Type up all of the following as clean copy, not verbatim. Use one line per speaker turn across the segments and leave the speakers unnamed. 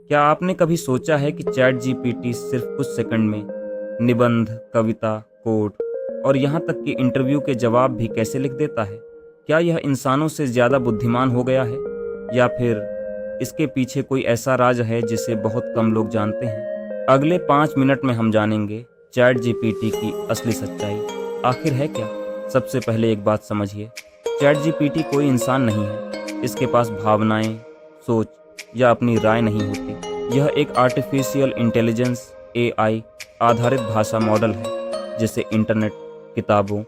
क्या आपने कभी सोचा है कि चैट जीपीटी सिर्फ कुछ सेकंड में निबंध, कविता, कोड और यहाँ तक कि इंटरव्यू के जवाब भी कैसे लिख देता है? क्या यह इंसानों से ज़्यादा बुद्धिमान हो गया है, या फिर इसके पीछे कोई ऐसा राज है जिसे बहुत कम लोग जानते हैं? अगले 5 मिनट में हम जानेंगे चैट जीपीटी की असली सच्चाई आखिर है क्या। सबसे पहले एक बात समझिए, चैट जीपीटी कोई इंसान नहीं है। इसके पास भावनाएं, सोच या अपनी राय नहीं होती। यह एक आर्टिफिशियल इंटेलिजेंस एआई आधारित भाषा मॉडल है जिसे इंटरनेट, किताबों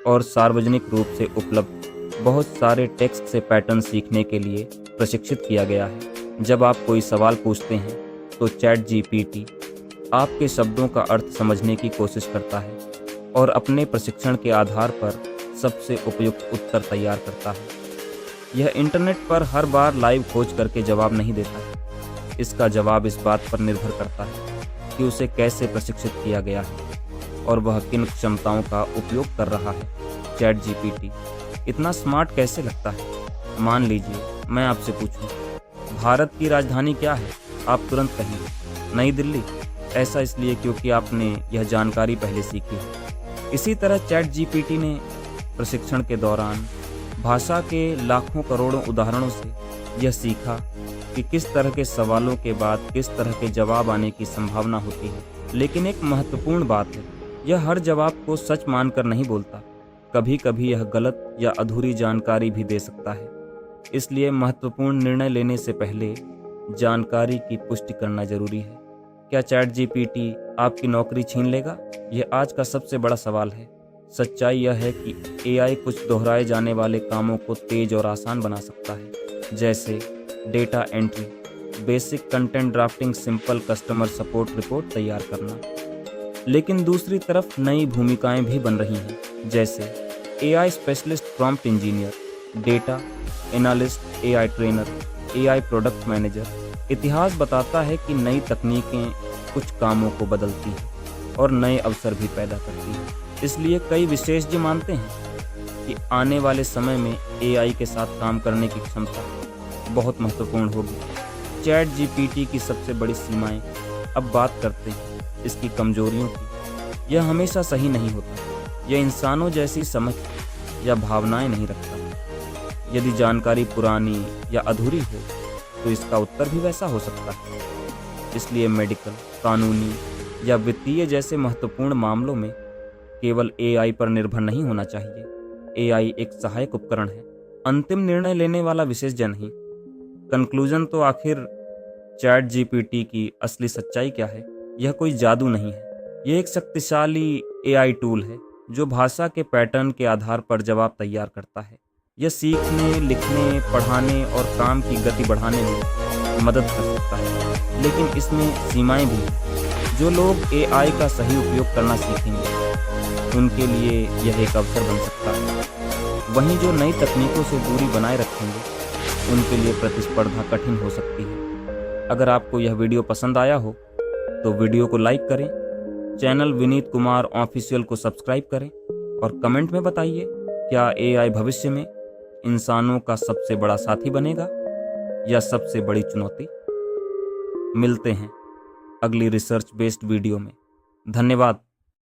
और सार्वजनिक रूप से उपलब्ध बहुत सारे टेक्स्ट से पैटर्न सीखने के लिए प्रशिक्षित किया गया है। जब आप कोई सवाल पूछते हैं तो चैट जीपीटी आपके शब्दों का अर्थ समझने की कोशिश करता है और अपने प्रशिक्षण के आधार पर सबसे उपयुक्त उत्तर तैयार करता है। यह इंटरनेट पर हर बार लाइव खोज करके जवाब नहीं देता है। इसका जवाब इस बात पर निर्भर करता है कि उसे कैसे प्रशिक्षित किया गया है और वह किन क्षमताओं का उपयोग कर रहा है। चैट जीपीटी इतना स्मार्ट कैसे लगता है? मान लीजिए मैं आपसे पूछूं, भारत की राजधानी क्या है? आप तुरंत कहेंगे नई दिल्ली। ऐसा इसलिए क्योंकि आपने यह जानकारी पहले सीखी है। इसी तरह चैट जीपीटी ने प्रशिक्षण के दौरान भाषा के लाखों करोड़ों उदाहरणों से यह सीखा कि किस तरह के सवालों के बाद किस तरह के जवाब आने की संभावना होती है। लेकिन एक महत्वपूर्ण बात है, यह हर जवाब को सच मानकर नहीं बोलता। कभी कभी यह गलत या अधूरी जानकारी भी दे सकता है। इसलिए महत्वपूर्ण निर्णय लेने से पहले जानकारी की पुष्टि करना जरूरी है। क्या चैट जीपीटी आपकी नौकरी छीन लेगा? यह आज का सबसे बड़ा सवाल है। सच्चाई यह है कि एआई कुछ दोहराए जाने वाले कामों को तेज और आसान बना सकता है, जैसे data entry, basic content drafting, simple customer support report तैयार करना। लेकिन दूसरी तरफ नई भूमिकाएं भी बन रही हैं, जैसे AI specialist, prompt engineer, data analyst, AI trainer, AI product manager. इतिहास बताता है कि नई तकनीकें कुछ कामों को बदलती हैं और नए अवसर भी पैदा करती हैं। इसलिए कई विशेषज्ञ मानते हैं कि आने वाले समय में एआई के साथ काम करने की क्षमता बहुत महत्वपूर्ण होगी। चैट जीपीटी की सबसे बड़ी सीमाएं। अब बात करते हैं इसकी कमजोरियों की। यह हमेशा सही नहीं होता। यह इंसानों जैसी समझ या भावनाएं नहीं रखता। यदि जानकारी पुरानी या अधूरी हो तो इसका उत्तर भी वैसा हो सकता है। इसलिए मेडिकल, कानूनी या वित्तीय जैसे महत्वपूर्ण मामलों में केवल एआई पर निर्भर नहीं होना चाहिए। एआई एक सहायक उपकरण है, अंतिम निर्णय लेने वाला विशेषज्ञ नहीं। कंक्लूजन तो आखिर चैट जीपीटी की असली सच्चाई क्या है? यह कोई जादू नहीं है। यह एक शक्तिशाली एआई टूल है जो भाषा के पैटर्न के आधार पर जवाब तैयार करता है। यह सीखने, लिखने, पढ़ाने और काम की गति बढ़ाने में मदद कर सकता है, लेकिन इसमें सीमाएं भी हैं। जो लोग एआई का सही उपयोग करना सीखेंगे उनके लिए यह एक अवसर बन सकता है। वहीं जो नई तकनीकों से दूरी बनाए रखेंगे उनके लिए प्रतिस्पर्धा कठिन हो सकती है। अगर आपको यह वीडियो पसंद आया हो तो वीडियो को लाइक करें, चैनल विनीत कुमार ऑफिशियल को सब्सक्राइब करें और कमेंट में बताइए, क्या एआई भविष्य में इंसानों का सबसे बड़ा साथी बनेगा या सबसे बड़ी चुनौती? मिलते हैं अगली रिसर्च बेस्ड वीडियो में। धन्यवाद।